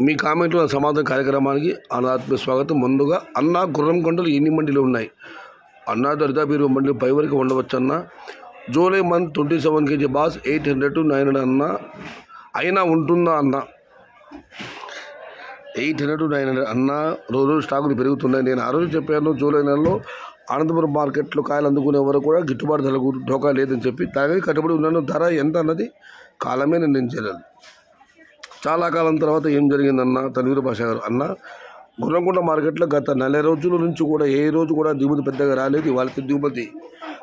మీ కామెంట్లో నా సమాధాన కార్యక్రమానికి అనాత్మ స్వాగతం. ముందుగా అన్న గుర్రం కొండలు ఎన్ని మండీలు ఉన్నాయి అన్న? దరిదాపు 20 మండీలు పై వరకు ఉండవచ్చు అన్న. July month 27 kg boss 800 to 900 అన్న. అయినా ఉంటుందా అన్న? 800 to 900 అన్న. రోజు స్టాకులు పెరుగుతున్నాయి. నేను ఆ రోజు చెప్పాను, జూలై నెలలో అనంతపురం మార్కెట్లో కాయలు అందుకునే వరకు కూడా గిట్టుబాటు ధరకు ఢోకా లేదని చెప్పి దానికి కట్టుబడి ఉన్నాను. ధర ఎంత అన్నది కాలమే నిర్ణయించాలి. చాలా కాలం తర్వాత ఏం జరిగిందన్న? తనవీర భాష గారు అన్న, గుర్రంకొండ మార్కెట్లో గత 40 రోజుల నుంచి కూడా ఏ రోజు కూడా దిగుమతి పెద్దగా రాలేదు. ఇవాళ దిగుమతి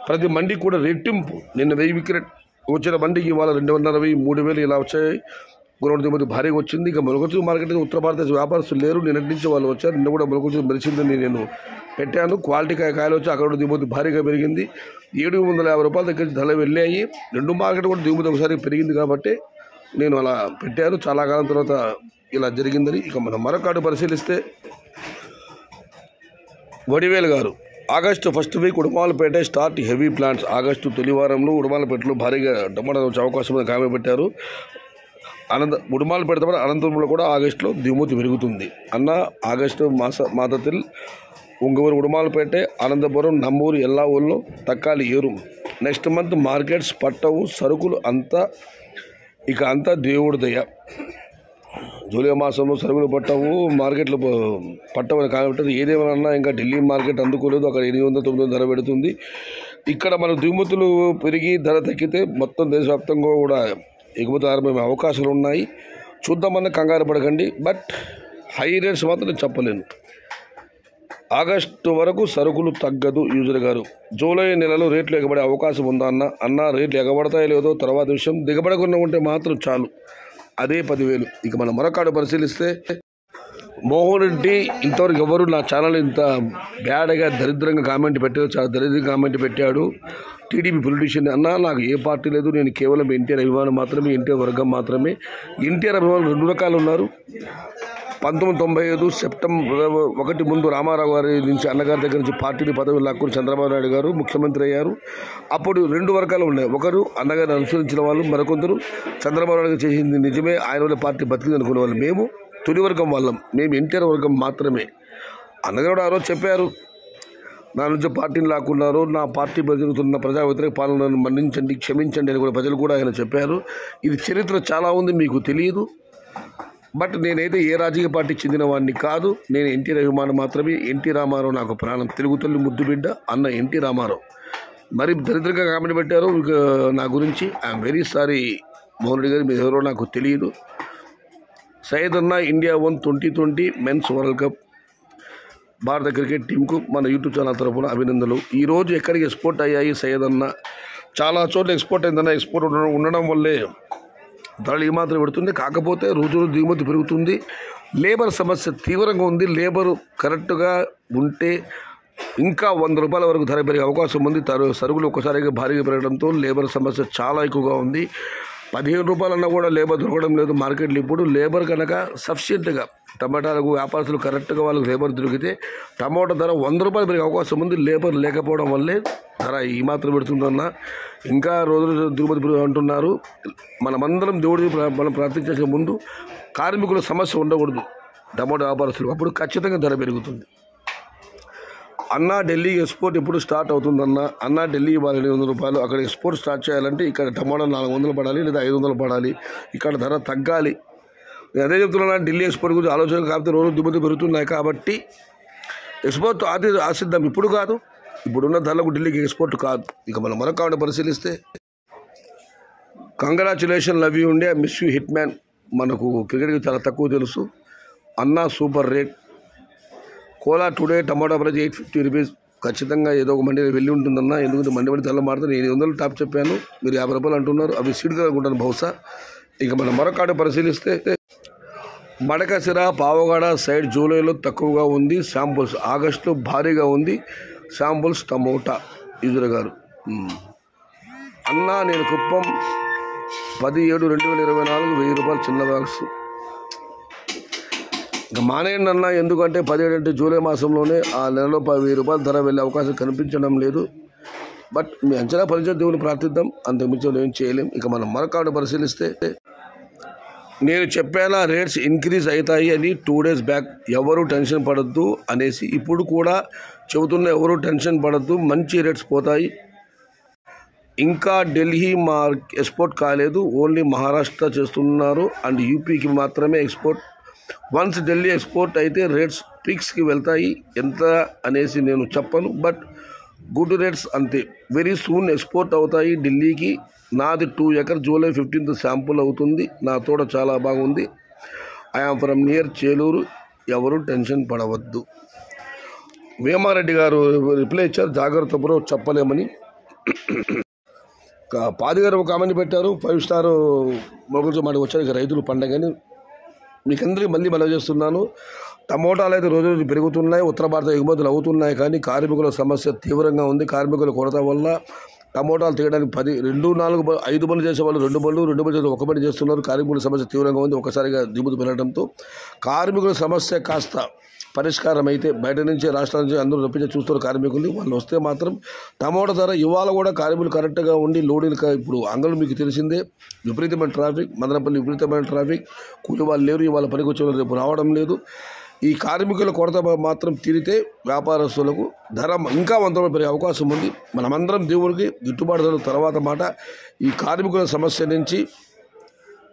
ప్రతి మండికి కూడా రెట్టింపు. నిన్న 1000 విక్రెట్ వచ్చిన మండికి ఇవాళ 250, 3000 ఇలా వచ్చాయి. గుర్రం దిగుమతి భారీగా వచ్చింది. ఇక మొలకొచ్చు మార్కెట్ ఉత్తర భారతదేశ వ్యాపారస్తులు లేరు. నిన్నటి నుంచి వాళ్ళు వచ్చారు. నిన్న కూడా మొలకొచ్చు మెరిచిందని నేను పెట్టాను. క్వాలిటీ కాయలు వచ్చి అక్కడ దిగుమతి భారీగా పెరిగింది. 750 రూపాయల దగ్గర నుంచి ధరలు వెళ్ళాయి. 2 మార్కెట్ కూడా దిగుమతి ఒకసారి పెరిగింది కాబట్టి నేను అలా పెట్టాను. చాలా కాలం తర్వాత ఇలా జరిగిందని. ఇక మనం మరొకటి పరిశీలిస్తే వడివేలు గారు, August first week Udumalpet start heavy plants. August తొలి వారంలో ఉడమాలపేటలో భారీగా టమాటా వచ్చే అవకాశం ఉంది కామెంట్ పెట్టారు. ఉడమాలపేట అనంతపురంలో కూడా ఆగస్టులో దిగుమతి పెరుగుతుంది అన్న. ఆగస్టు మాసത്തിൽ ఉంగూరు, ఉడమాలపేట, అనంతపురం, నంబూరు, ఎల్లావూరులో తక్కాలి ఏరు. నెక్స్ట్ మంత్ మార్కెట్స్ పట్టవు, సరుకులు అంతా దేవుడి దయ. జూలై మాసంలో సరుకులు పట్టవు, మార్కెట్లు పట్టవని కాబట్టి ఏదేమన్నా ఇంకా ఢిల్లీ మార్కెట్ అందుకోలేదు. అక్కడ 800-900 ధర పెడుతుంది. ఇక్కడ మన దిగుమతులు పెరిగి ధర తగ్గితే మొత్తం దేశవ్యాప్తంగా కూడా ఎగుమతి ఆరంభమయ్యే అవకాశాలు ఉన్నాయి. చూద్దామన్న కంగారు పడకండి. బట్ హై రేట్స్ మాత్రం చెప్పలేను. ఆగస్టు వరకు సరుకులు తగ్గదు. యూజర్ గారు, జూలై నెలలో రేట్లు ఎగబడే అవకాశం ఉందా అన్న? రేట్లు ఎగబడతాయో లేదో తర్వాత విషయం. దిగబడకుండా ఉంటే మాత్రం చాలు, అదే 10,000. ఇక మనం మరొకటి పరిశీలిస్తే మోహన్ రెడ్డి ఇంతవరకు ఎవరు నా ఛానల్ ఇంత బ్యాడ్గా దరిద్రంగా కామెంట్ పెట్టారు. చాలా దరిద్రంగా కామెంట్ పెట్టాడు. టీడీపీ పొలిటీషియన్ అన్న, నాకు ఏ పార్టీ లేదు, నేను కేవలం ఎన్టీఆర్ అభిమానం మాత్రమే, ఎన్టీఆర్ వర్గం మాత్రమే. ఎన్టీఆర్ అభిమానులు 2 రకాలు ఉన్నారు. 1995 సెప్టెంబర్ 1 ముందు రామారావు గారి నుంచి, అన్నగారి దగ్గర నుంచి పార్టీని పదవి లాక్కుని చంద్రబాబు నాయుడు గారు ముఖ్యమంత్రి అయ్యారు. అప్పుడు 2 వర్గాలు ఉన్నాయి. ఒకరు అన్నగారిని అనుసరించిన వాళ్ళు, మరికొందరు చంద్రబాబు నాయుడు గారు చేసింది నిజమే, ఆయన వల్ల పార్టీ బతికింది అనుకునే వాళ్ళు. మేము తొలి వర్గం వాళ్ళం, మేము ఎన్టీఆర్ వర్గం మాత్రమే. అన్నగారు ఆ రోజు చెప్పారు, నా నుంచి పార్టీని లాక్కున్నారు, నా పార్టీ జరుగుతున్న ప్రజా వ్యతిరేక పాలనను మన్నించండి, క్షమించండి అని కూడా ప్రజలు కూడా ఆయన చెప్పారు. ఇది చరిత్ర చాలా ఉంది, మీకు తెలియదు. బట్ నేనైతే ఏ రాజకీయ పార్టీ చెందిన వాడిని కాదు. నేను ఎన్టీ అభిమానం మాత్రమే. ఎన్టీ రామారావు నాకు ప్రాణం. తెలుగు తల్లి ముద్దు బిడ్డ అన్న ఎన్టీ రామారావు. మరి దరిద్రంగా కామెంట్ పెట్టారు నా గురించి. I'm very sorry Mohan Reddy garu, మీరు ఎవరో నాకు తెలియదు. సయ్యద్ అన్న, India won 2020 men's world cup. భారత క్రికెట్ టీంకు మన యూట్యూబ్ ఛానల్ తరఫున అభినందనలు. ఈరోజు ఎక్కడికి ఎక్స్పోర్ట్ అయ్యాయి సయ్యద్ అన్న? చాలా చోట్ల ఎక్స్పోర్ట్ అయిందన్న. ఎక్స్పోర్ట్ ఉండడం వల్లే ధరలు ఏమాత్రం పెడుతుంది. కాకపోతే రోజు దిగుమతి పెరుగుతుంది. లేబర్ సమస్య తీవ్రంగా ఉంది. లేబరు కరెక్ట్గా ఉంటే ఇంకా 100 రూపాయల వరకు ధర పెరిగే అవకాశం ఉంది. సరుకులు ఒక్కసారిగా భారీగా పెరగడంతో లేబర్ సమస్య చాలా ఎక్కువగా ఉంది. 15 రూపాయలన్నా కూడా లేబర్ దొరకడం లేదు మార్కెట్లో. ఇప్పుడు లేబర్ కనుక సఫిషియెంట్గా టమాటాలకు వ్యాపారస్తులు కరెక్ట్గా వాళ్ళకి లేబర్ దొరికితే టమాటా ధర 100 రూపాయలు పెరిగే అవకాశం ఉంది. లేబర్ లేకపోవడం వల్లే ధర ఈ మాత్రం పెడుతుందన్న. ఇంకా రోజు దిగుమతి అంటున్నారు. మనమందరం దేవుడిని మనం ప్రార్థించే ముందు కార్మికుల సమస్య ఉండకూడదు టమాటా వ్యాపారస్తులు, అప్పుడు ఖచ్చితంగా ధర పెరుగుతుంది. అన్న, ఢిల్లీ ఎక్స్పోర్ట్ ఎప్పుడు స్టార్ట్ అవుతుందన్న? అన్న, ఢిల్లీ ఇవాళ 800 రూపాయలు. అక్కడ ఎక్స్పోర్ట్ స్టార్ట్ చేయాలంటే ఇక్కడ టమాటా 400 పడాలి, లేదా 500 పడాలి. ఇక్కడ ధర తగ్గాలి. నేను అదే చెప్తున్నా, ఢిల్లీ ఎక్స్పోర్ట్ గురించి ఆలోచన. కాకపోతే రోజు దిగుమతి పెరుగుతున్నాయి కాబట్టి ఎక్స్పోర్ట్ ఆశిద్దాం. ఇప్పుడు కాదు, ఇప్పుడున్న ధరలకు ఢిల్లీకి ఎక్స్పోర్ట్ కాదు. ఇక మనం మరొక పరిశీలిస్తే congratulation, love you India, miss you hitman. మనకు క్రికెట్కి చాలా తక్కువ తెలుసు అన్న. Super rate. కోలా టుడే టమాటా ప్రైస్ 850 రూపీస్. ఖచ్చితంగా ఏదో ఒక మండి వెళ్ళి ఉంటుందన్న. ఎందుకంటే మండి ధరలు మారుతుంది. 800 టాప్ చెప్పాను, మీరు 50 రూపాయలు అంటున్నారు. అవి సీడ్ అనుకుంటాను బహుశా. ఇక మనం మరొకటి పరిశీలిస్తే మడకసిర, పావగడ సైడ్ జూలైలో తక్కువగా ఉంది శాంపుల్స్. ఆగస్టులో భారీగా ఉంది శాంపుల్స్ టమోటా. యూజర్ గారు అన్న, నేను కుప్పం 10/7/2024 1000 రూపాయలు చిన్న బాక్స్. ఇంకా మానేయండి అన్న. ఎందుకంటే 17 అంటే జూలై మాసంలోనే ఆ నెలలో 1000 రూపాయల ధర వెళ్ళే అవకాశం కనిపించడం లేదు. బట్ మీ అంచనా పరిచయం దేవుని ప్రార్థిద్దాం, అంతకుమించి ఏం చేయలేం. ఇక మనం మరొకటి పరిశీలిస్తే నేను చెప్పానా రేట్స్ ఇంక్రీజ్ అవుతాయి అని 2 days బ్యాక్. ఎవరు టెన్షన్ పడద్దు అనేసి ఇప్పుడు కూడా చెబుతున్న, ఎవరు టెన్షన్ పడద్దు, మంచి రేట్స్ పోతాయి. ఇంకా ఢిల్లీ ఎక్స్పోర్ట్ కాలేదు, ఓన్లీ మహారాష్ట్ర చేస్తున్నారు అండ్ యూపీకి మాత్రమే ఎక్స్పోర్ట్. వన్స్ ఢిల్లీ ఎక్స్పోర్ట్ అయితే రేట్స్ పీక్స్కి వెళ్తాయి. ఎంత అనేసి నేను చెప్పను, బట్ గుడ్ రేట్స్ అంతే. వెరీ సూన్ ఎక్స్పోర్ట్ అవుతాయి ఢిల్లీకి. నాది 2 acres July 15th శాంపుల్ అవుతుంది. నా తోట చాలా బాగుంది. I am from near Chelur. ఎవరు టెన్షన్ పడవద్దు. వేమారెడ్డి గారు రిప్లై ఇచ్చారు, జాగ్రత్త బ్రో చెప్పలేమని. పాది గారు ఒక కామెంట్ పెట్టారు, 5 star మొగల్తో మాట వచ్చారు. ఇక రైతులు పండగని మీకందరికీ మళ్ళీ మనవి చేస్తున్నాను. టమోటాలు అయితే రోజు రోజు పెరుగుతున్నాయి, ఉత్తర భారత ఎగుమతులు అవుతున్నాయి, కానీ కార్మికుల సమస్య తీవ్రంగా ఉంది. కార్మికుల కొరత వల్ల టమోటాలు తీయడానికి 10, 2, 4, 5 బండ్లు చేసే వాళ్ళు 2 బండ్లు, 2 బండ్లు చేసే 1 బండి చేస్తున్నారు. కార్మికుల సమస్య తీవ్రంగా ఉంది. ఒకసారిగా దిగుమతి పెరగడంతో కార్మికుల సమస్య కాస్త పరిష్కారం అయితే బయట నుంచి, రాష్ట్రాల నుంచి అందరూ రప్పించి చూస్తారు కార్మికులు. వాళ్ళు వస్తే మాత్రం టమోటా ధర ఇవాళ కూడా కార్మికులు కరెక్ట్గా ఉండి లోడింగ్. ఇప్పుడు అంగళ్ళు మీకు తెలిసిందే, విపరీతమైన ట్రాఫిక్, మదనపల్లి విపరీతమైన ట్రాఫిక్. కూలి వాళ్ళు లేరు, ఇవాళ పనికి వచ్చే వాళ్ళు రేపు రావడం లేదు. ఈ కార్మికుల కొరత మాత్రం తీరితే వ్యాపారస్తులకు ధర ఇంకా 100 పెరిగే అవకాశం ఉంది. మనమందరం దేవుడికి గిట్టుబాటు ధర తర్వాత మాట. ఈ కార్మికుల సమస్య నుంచి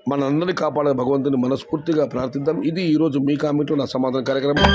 మనందరినీ కాపాడే భగవంతుని మనస్ఫూర్తిగా ప్రార్థిద్దాం. ఇది ఈరోజు మీ కామెంట్, నా సమాధాన కార్యక్రమం.